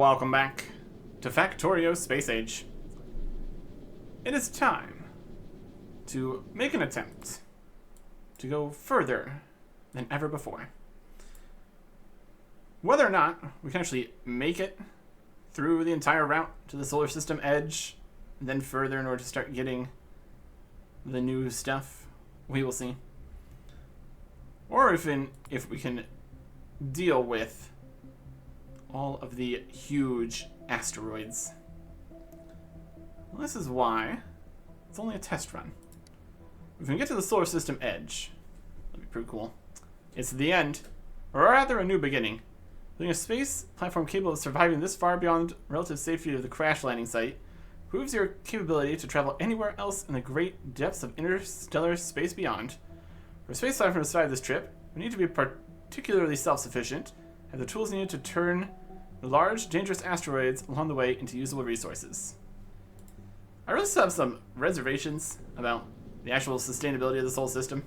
Welcome back to Factorio Space Age. It is time to make an attempt to go further than ever before. Whether or not we can actually make it through the entire route to the solar system edge, and then further in order to start getting the new stuff, we will see. Or if we can deal with all of the huge asteroids. Well, this is why it's only a test run. If we can get to the solar system edge, that'd be pretty cool. It's the end, or rather a new beginning. Building a space platform capable of surviving this far beyond relative safety of the crash landing site proves your capability to travel anywhere else in the great depths of interstellar space beyond. For a space platform to survive this trip, we need to be particularly self-sufficient, have the tools needed to turn the large, dangerous asteroids along the way into usable resources. I really still have some reservations about the actual sustainability of this whole system.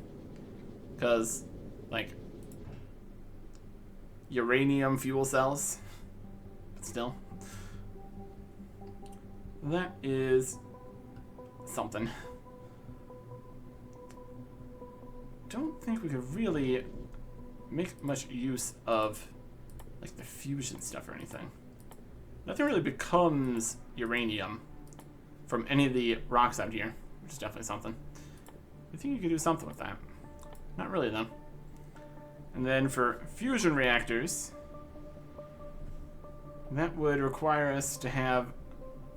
Because, like, uranium fuel cells. But still. That is something. Don't think we could really make much use of like the fusion stuff or anything. Nothing really becomes uranium from any of the rocks out here, which is definitely something. I think you could do something with that. Not really though. And then for fusion reactors, that would require us to have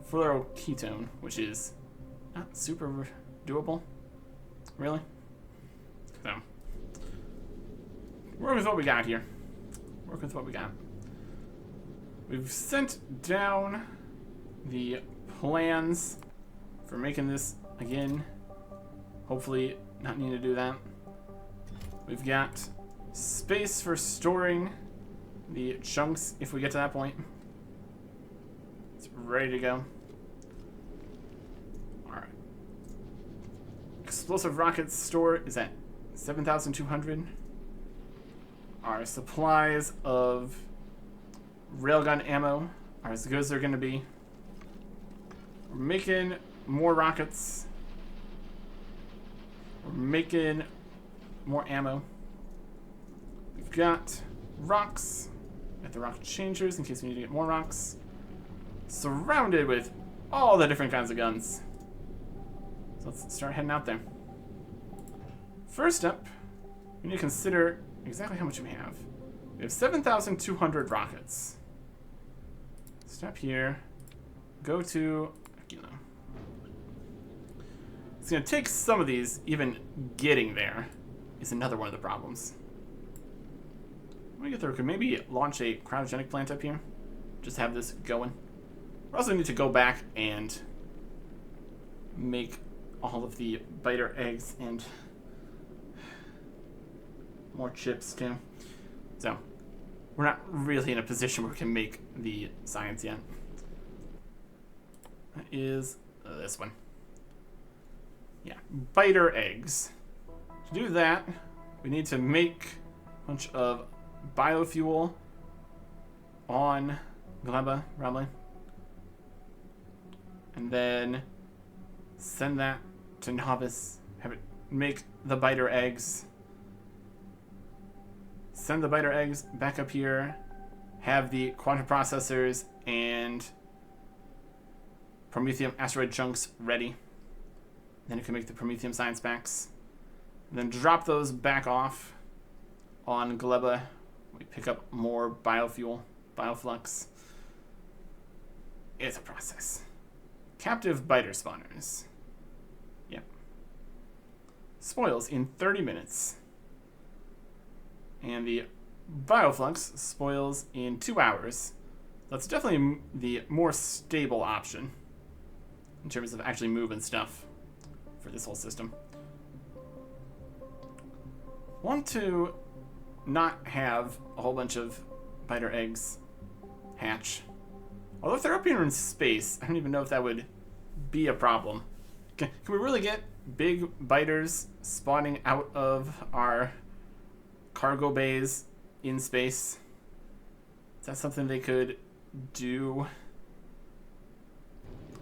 fluoroketone, which is not super doable. Really? So, work with what we got here. Work with what we got. We've sent down the plans for making this again. Hopefully not need to do that. We've got space for storing the chunks if we get to that point. It's ready to go. Alright. Explosive rocket store is at 7,200. Our supplies of railgun ammo are as good as they're going to be. We're making more rockets. We're making more ammo. We've got rocks. Got the rocket changers in case we need to get more rocks. Surrounded with all the different kinds of guns. So let's start heading out there. First up, we need to consider exactly how much we have. We have 7,200 rockets. Stop here. Go to Aquila. It's going to take some of these, even getting there is another one of the problems. When we get there, we could maybe launch a cryogenic plant up here. Just have this going. We also need to go back and make all of the biter eggs and more chips too. So we're not really in a position where we can make the science yet. That is this one. Yeah, biter eggs. To do that, we need to make a bunch of biofuel on Gleba, probably. And then send that to Novice. Have it make the biter eggs. Send the biter eggs back up here, have the quantum processors and Promethium asteroid chunks ready. Then you can make the Promethium science packs. And then drop those back off on Gleba. We pick up more biofuel, bioflux. It's a process. Captive biter spawners. Yep. Spoils in 30 minutes. And the bioflux spoils in 2 hours. That's definitely the more stable option in terms of actually moving stuff for this whole system. Want to not have a whole bunch of biter eggs hatch. Although if they're up here in space, I don't even know if that would be a problem. Can we really get big biters spawning out of our cargo bays in space? Is that something they could do?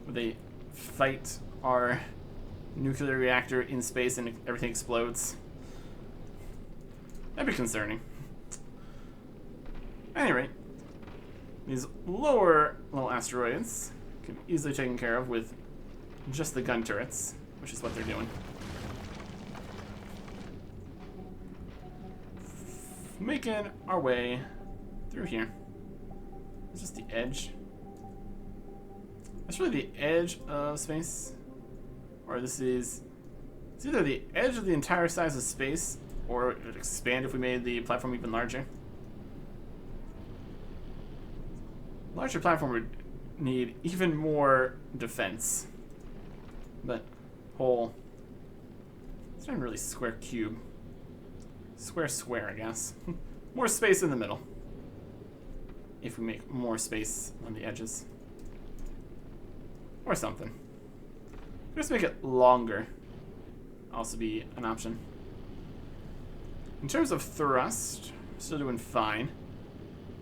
Would they fight our nuclear reactor in space and everything explodes? That'd be concerning. At any rate, these lower little asteroids can be easily taken care of with just the gun turrets, which is what they're doing. Making our way through here. It's just the edge. That's really the edge of space. Or this is... It's either the edge of the entire size of space, or it would expand if we made the platform even larger. Larger platform would need even more defense. But whole... It's not even really square cube. Square, I guess. More space in the middle. If we make more space on the edges. Or something. Just make it longer. Also be an option. In terms of thrust, still doing fine.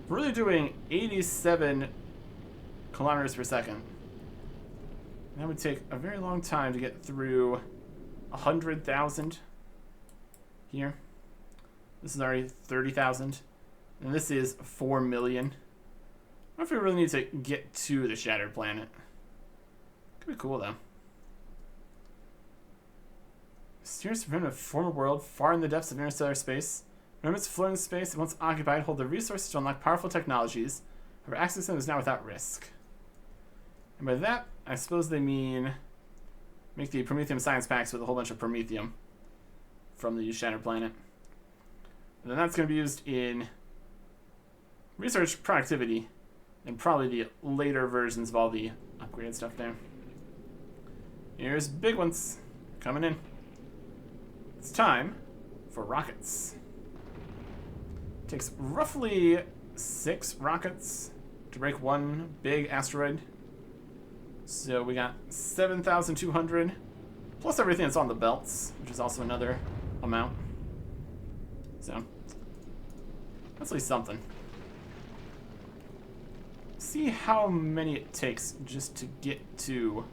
We're really doing 87 kilometers per second. That would take a very long time to get through 100,000 here. This is already 30,000. And this is 4 million. I don't know if we really need to get to the Shattered Planet. Could be cool, though. Mysterious remnant of a former world far in the depths of interstellar space. Remnants floating in space and once occupied hold the resources to unlock powerful technologies. However, access to them is now without risk. And by that, I suppose they mean make the Prometheum science packs with a whole bunch of Prometheum from the Shattered Planet. And then that's going to be used in research productivity and probably the later versions of all the upgraded stuff there. Here's big ones coming in. It's time for rockets. It takes roughly 6 rockets to break one big asteroid. So we got 7,200 plus everything that's on the belts, which is also another amount. So that's at least something. See how many it takes just to get to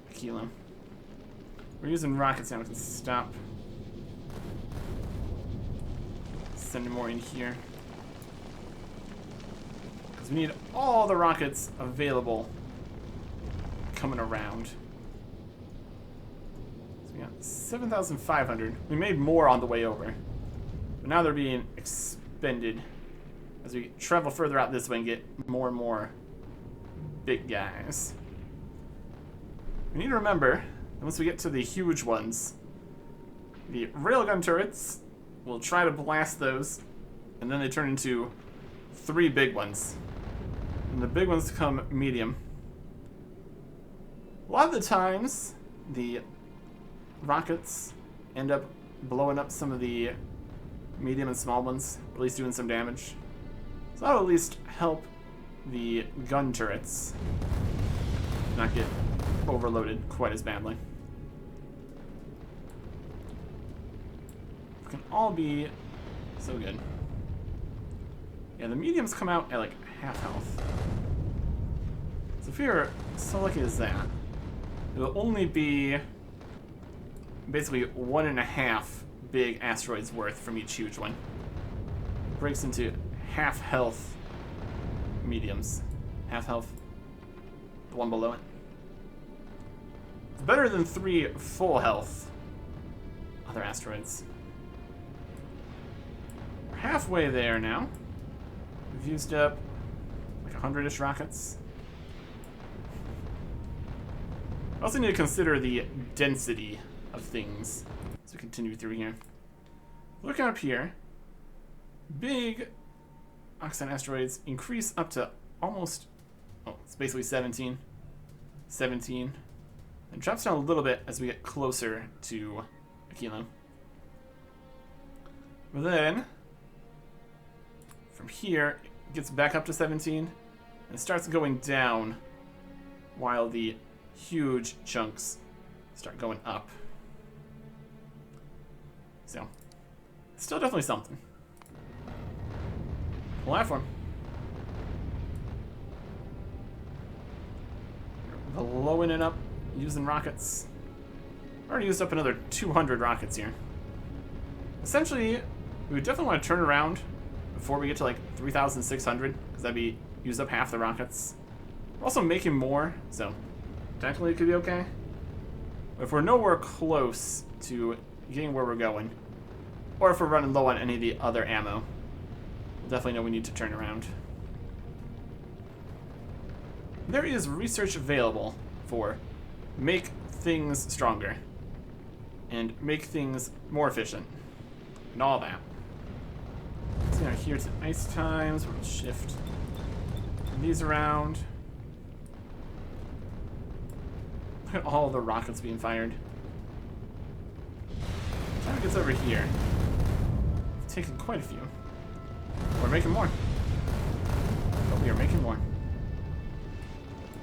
a kilo. We're using rockets now. We can stop sending more in here. Because we need all the rockets available coming around. So we got 7,500. We made more on the way over. But now they're being expended as we travel further out this way and get more and more big guys. We need to remember that once we get to the huge ones, the railgun turrets will try to blast those, and then they turn into 3 big ones. And the big ones become medium. A lot of the times, the rockets end up blowing up some of the medium and small ones, or at least doing some damage. So that'll at least help the gun turrets not get overloaded quite as badly. It can all be so good. Yeah, the mediums come out at like half health. So if you're so lucky as that, it'll only be basically 1.5 big asteroids worth from each huge one. It breaks into half health mediums. Half health, the one below it. It's better than 3 full health other asteroids. We're halfway there now. We've used up like 100-ish rockets. I also need to consider the density of things as we continue through here. Looking up here, big oxide asteroids increase up to almost, oh, it's basically 17, and drops down a little bit as we get closer to a kilo. But then, from here, it gets back up to 17, and starts going down while the huge chunks start going up. So, still definitely something. Platform. blowing it up using rockets. Already used up another 200 rockets here. Essentially, we would definitely want to turn around before we get to like 3,600, because that'd be used up half the rockets. We're also making more, so technically it could be okay. But if we're nowhere close to getting where we're going, or if we're running low on any of the other ammo, we'll definitely know we need to turn around. There is research available for make things stronger and make things more efficient and all that. So now here to ice times, we'll shift these around. Look at all the rockets being fired. Time it gets over here. We've taken quite a few. We're making more. But we are making more.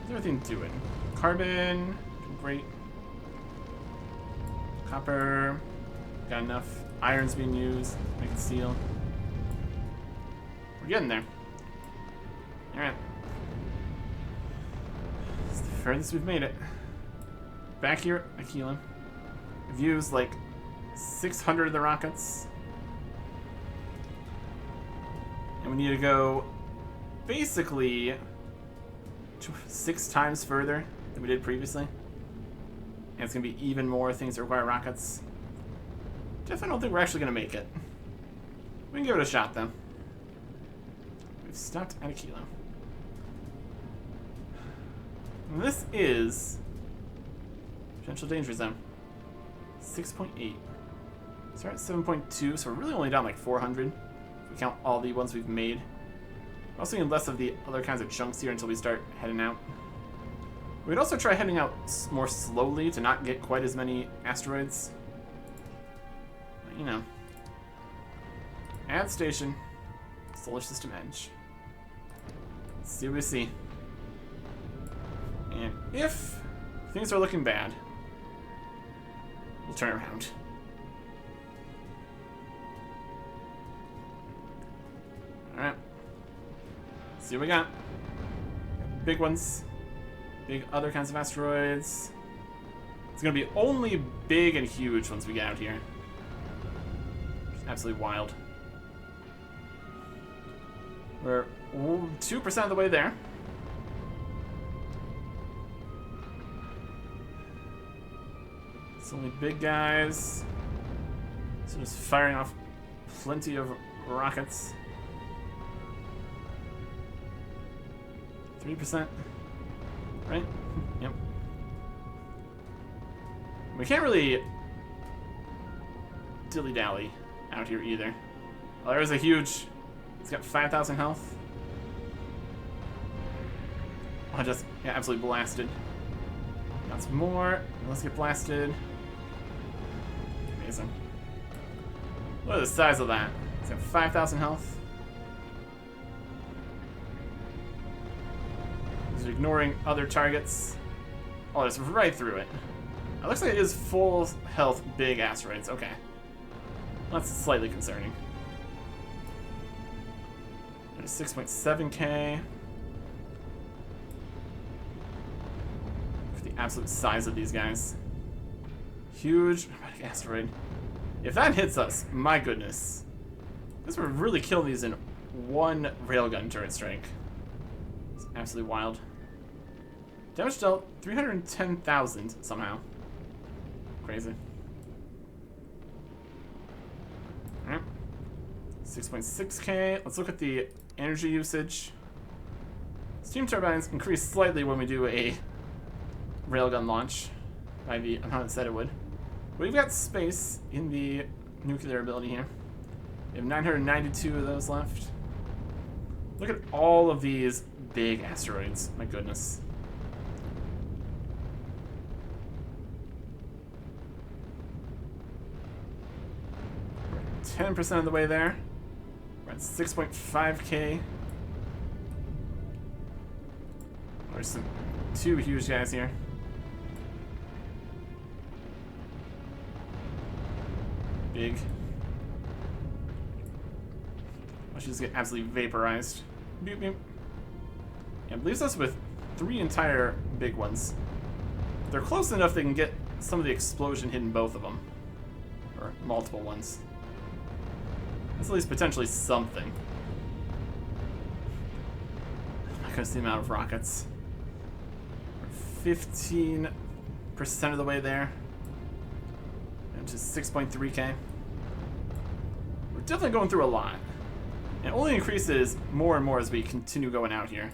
What's everything doing? Carbon, great. Copper, got enough. Iron's being used, making steel. We're getting there. Alright. It's the furthest we've made it. Back here at Aquila. We've used like 600 of the rockets. And we need to go basically 6 times further than we did previously. And it's going to be even more things that require rockets. Definitely don't think we're actually going to make it. We can give it a shot though. We've stopped at a kilo. And this is potential danger zone. 6.8. So we're at 7.2, so we're really only down like 400 if we count all the ones we've made. We're also getting less of the other kinds of chunks here until we start heading out. We'd also try heading out more slowly to not get quite as many asteroids. But, you know. Add station. Solar system edge. Let's see what we see. And if things are looking bad, we'll turn around. Alright. See what we got. Big ones. Big other kinds of asteroids. It's gonna be only big and huge once we get out here. It's absolutely wild. We're 2% of the way there. It's only big guys. So just firing off plenty of rockets. 3%. Right? Yep. We can't really dilly-dally out here either. Oh, there's a huge... It's got 5,000 health. Oh, just got absolutely blasted. Got some more. Let's get blasted. Amazing. Look at the size of that. It's got 5,000 health. It's ignoring other targets. Oh, it's right through it. It looks like it is full health big asteroids. Okay. That's slightly concerning. There's 6.7k. Look at the absolute size of these guys. Huge asteroid. If that hits us, my goodness. This would really kill these in one railgun turret strike. It's absolutely wild. Damage dealt 310,000 somehow. Crazy. Alright. 6.6k. Let's look at the energy usage. Steam turbines increase slightly when we do a railgun launch by the amount it said it would. But we've got space in the nuclear ability here. We have 992 of those left. Look at all of these big asteroids. My goodness. 10% of the way there. We're at 6.5k. There's some 2 huge guys here. Big. Watch just get absolutely vaporized. Boop, boop. Yeah, it leaves us with 3 entire big ones. They're close enough they can get some of the explosion hidden both of them. Or multiple ones. That's at least potentially something. I'm not gonna see the amount of rockets. We're 15% of the way there. And to 6.3k. We're definitely going through a lot. And it only increases more and more as we continue going out here.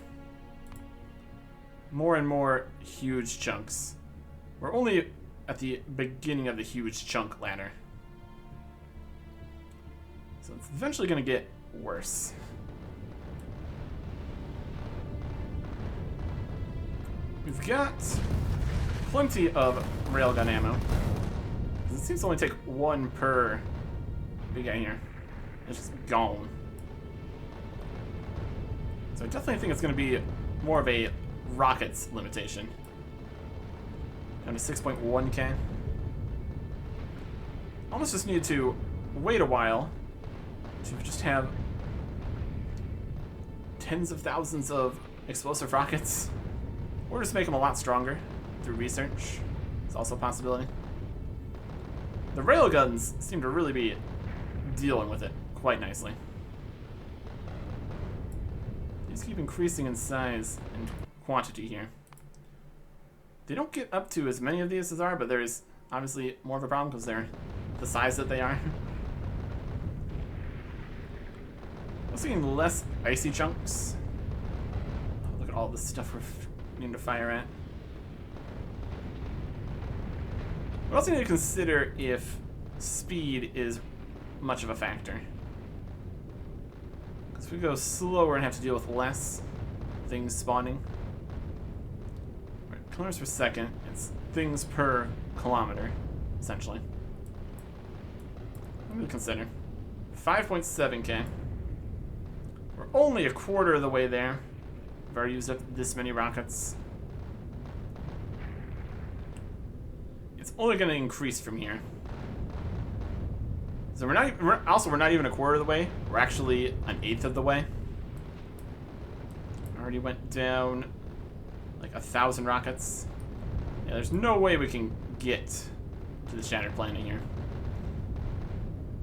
More and more huge chunks. We're only at the beginning of the huge chunk ladder. So it's eventually going to get worse. We've got plenty of railgun ammo. It seems to only take one per big guy here. It's just gone. So I definitely think it's going to be more of a rockets limitation. Down to 6.1k. Almost just need to wait a while to just have tens of thousands of explosive rockets. Or just make them a lot stronger through research. It's also a possibility. The railguns seem to really be dealing with it quite nicely. These keep increasing in size and quantity here. They don't get up to as many of these as are, but there's obviously more of a problem because they're the size that they are. I'm seeing less icy chunks. Oh, look at all the stuff we're needing to fire at. We also need to consider if speed is much of a factor. Because if we go slower and have to deal with less things spawning. Right, kilometers per second, it's things per kilometer, essentially. What do we consider? 5.7k. We're only a quarter of the way there. We've already used up this many rockets. It's only going to increase from here. So we're not even a quarter of the way. We're actually an eighth of the way. Already went down like 1,000 rockets. Yeah, there's no way we can get to the Shattered Planet here.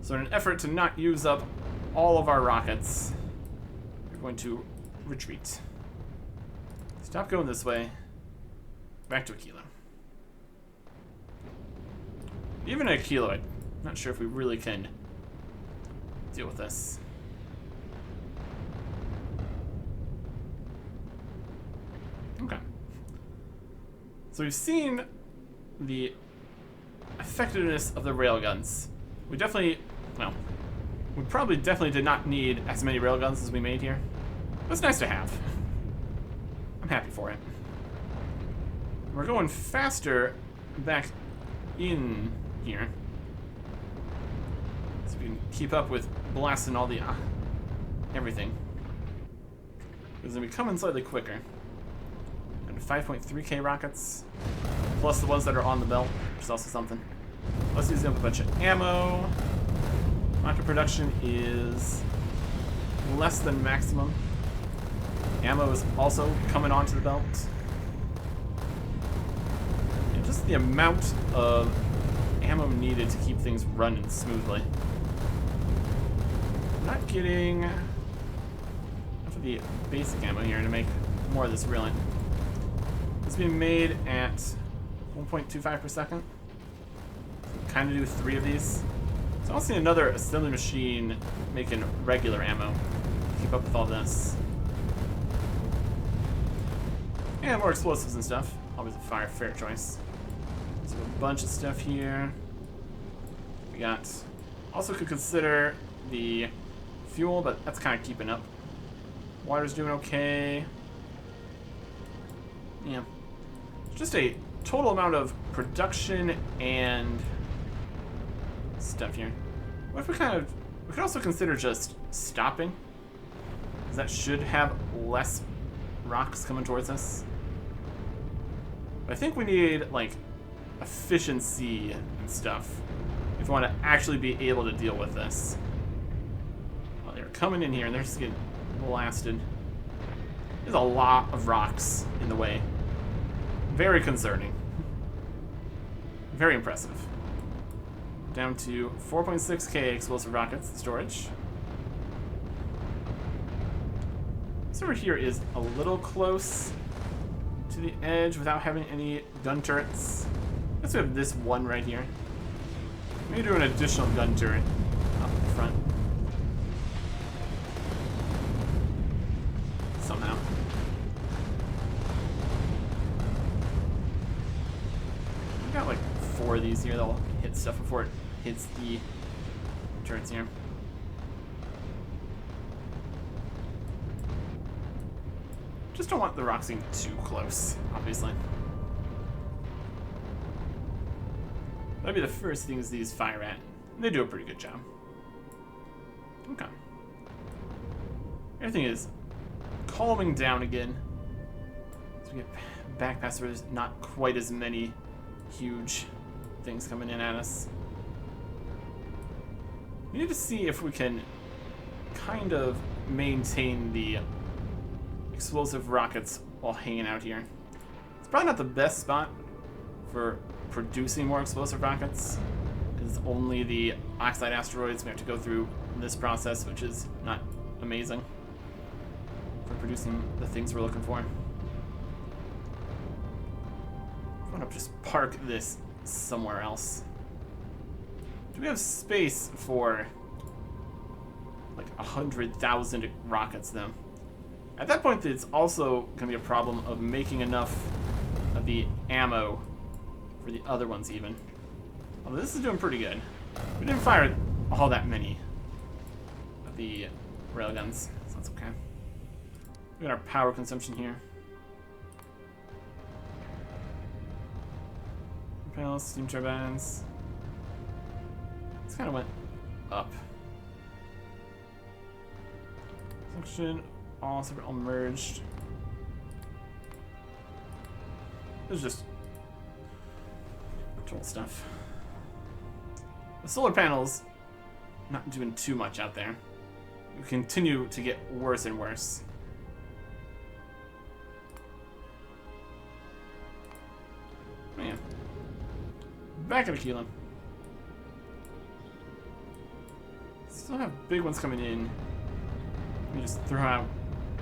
So in an effort to not use up all of our rockets, we're going to retreat. Stop going this way. Back to a kilo. Even at a kilo, I'm not sure if we really can deal with this. Okay. So we've seen the effectiveness of the railguns. We definitely, well, we probably definitely did not need as many railguns as we made here. But it's nice to have. I'm happy for it. We're going faster back in here. So we can keep up with blasting all the everything. Because then we come in slightly quicker. And 5.3k rockets. Plus the ones that are on the belt, which is also something. Let's use up a bunch of ammo. Rocket production is less than maximum. Ammo is also coming onto the belt. And just the amount of ammo needed to keep things running smoothly. I'm not getting enough of the basic ammo here to make more of this reeling. It's being made at 1.25 per second. Kind of do 3 of these. So I don't see another assembly machine making regular ammo to keep up with all this. And more explosives and stuff. Always a fair choice. So a bunch of stuff here. We got. Also could consider the fuel, but that's kind of keeping up. Water's doing okay. Yeah. Just a total amount of production and stuff here. What if we we could also consider just stopping? Because that should have less rocks coming towards us. But I think we need, like, efficiency and stuff if we want to actually be able to deal with this. Well, they're coming in here and they're just getting blasted. There's a lot of rocks in the way. Very concerning. Very impressive. Down to 4.6k explosive rockets storage. This over here is a little close to the edge without having any gun turrets. I guess we have this one right here. Maybe do an additional gun turret up in front. Somehow. We've got like 4 of these here that'll hit stuff before it hits the turrets here. Just don't want the rocks being too close, obviously. That'd be the first things these fire at. They do a pretty good job. Okay. Everything is calming down again. As we get back past where there's not quite as many huge things coming in at us. We need to see if we can kind of maintain the explosive rockets while hanging out here. It's probably not the best spot for producing more explosive rockets, because only the oxide asteroids we have to go through this process, which is not amazing for producing the things we're looking for. I want to just park this somewhere else. Do we have space for like 100,000 rockets though? At that point, it's also going to be a problem of making enough of the ammo for the other ones even. Although this is doing pretty good. We didn't fire all that many of the railguns, so that's okay. We got our power consumption here. Propellers, steam turbines. This kind of went up. Suction. All separate, all merged. This is just total stuff. The solar panels, not doing too much out there. We continue to get worse and worse. Man. Back at a kilo. Still have big ones coming in. We just throw out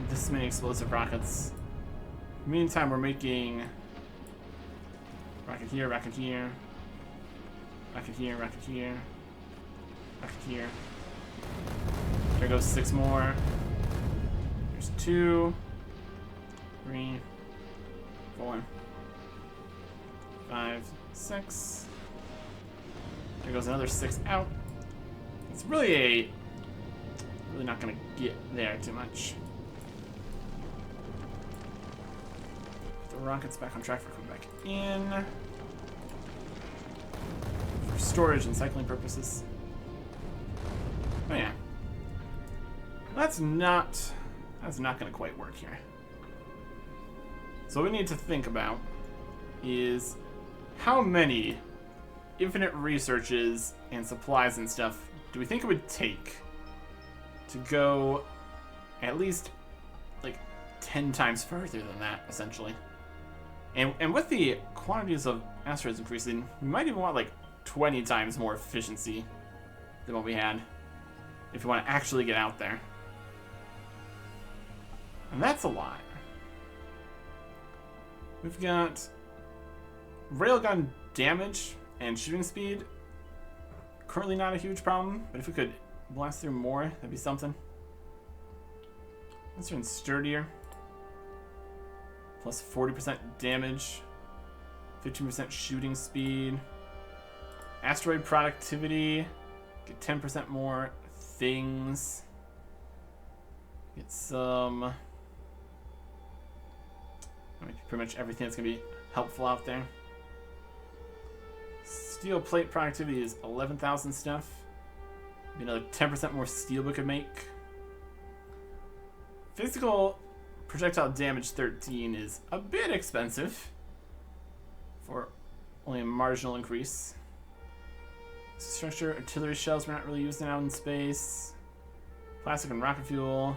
this many explosive rockets. Meantime, we're making rocket here, rocket here, rocket here, rocket here, rocket here. There goes 6 more. There's 2, 3, 4, 5, 6. There goes another 6 out. It's really not gonna get there too much. The rocket's back on track for coming back in. For storage and cycling purposes. Oh yeah. That's not gonna quite work here. So what we need to think about is how many infinite researches and supplies and stuff do we think it would take to go at least like 10 times further than that, essentially. And with the quantities of asteroids increasing, we might even want like 20 times more efficiency than what we had if we want to actually get out there. And that's a lot. We've got railgun damage and shooting speed. Currently not a huge problem, but if we could blast through more, that'd be something. Let's turn sturdier. Plus 40% damage. 15% shooting speed. Asteroid productivity. Get 10% more things. Get some... I mean, pretty much everything that's going to be helpful out there. Steel plate productivity is 11,000 stuff. Maybe another 10% more steel we could make. Physical projectile damage 13 is a bit expensive for only a marginal increase. Structure, artillery shells we're not really using out in space. Plastic and rocket fuel.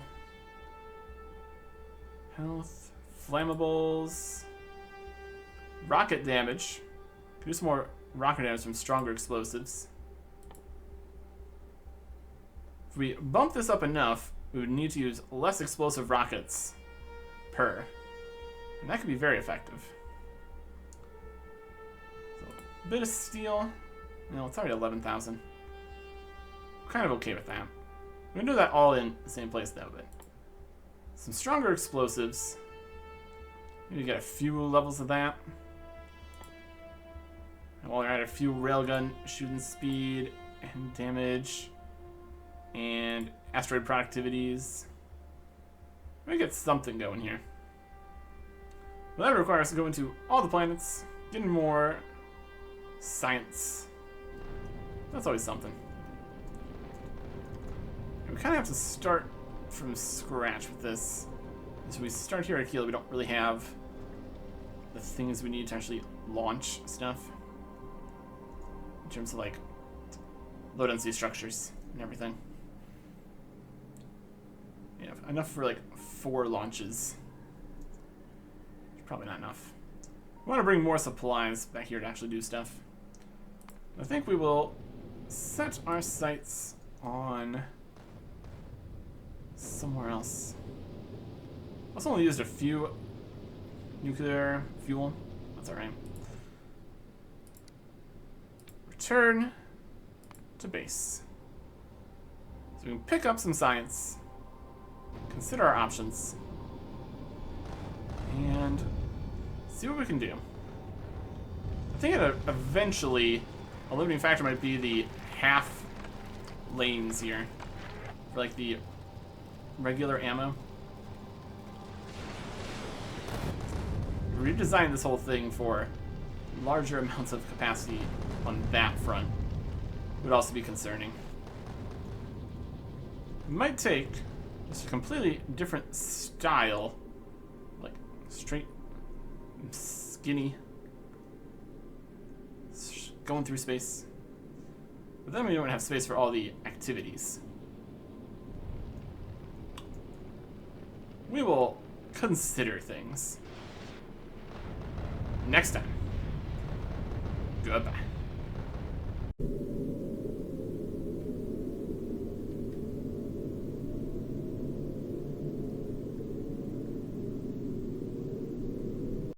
Health, flammables. rocket damage. Do some more rocket damage from stronger explosives. If we bump this up enough, we would need to use less explosive rockets per. And that could be very effective. So, a bit of steel. No, it's already 11,000. Kind of okay with that. We're gonna do that all in the same place though, but some stronger explosives. Maybe get a few levels of that. And while we're at a few railgun shooting speed and damage and asteroid productivities, we get something going here. But that requires us to go into all the planets, getting more science. That's always something. And we kind of have to start from scratch with this. So we start here at Keel, we don't really have the things we need to actually launch stuff. In terms of like low density structures and everything. Yeah, enough for like 4 launches. Probably not enough. We want to bring more supplies back here to actually do stuff. I think we will set our sights on somewhere else. Also only used a few nuclear fuel. That's alright. Return to base. So we can pick up some science. Consider our options. And see what we can do. I think eventually a limiting factor might be the half lanes here for like the regular ammo. Redesign this whole thing for larger amounts of capacity on that front would also be concerning. It might take just a completely different style, like straight, skinny, going through space. But then we don't have space for all the activities. We will consider things next time. Goodbye.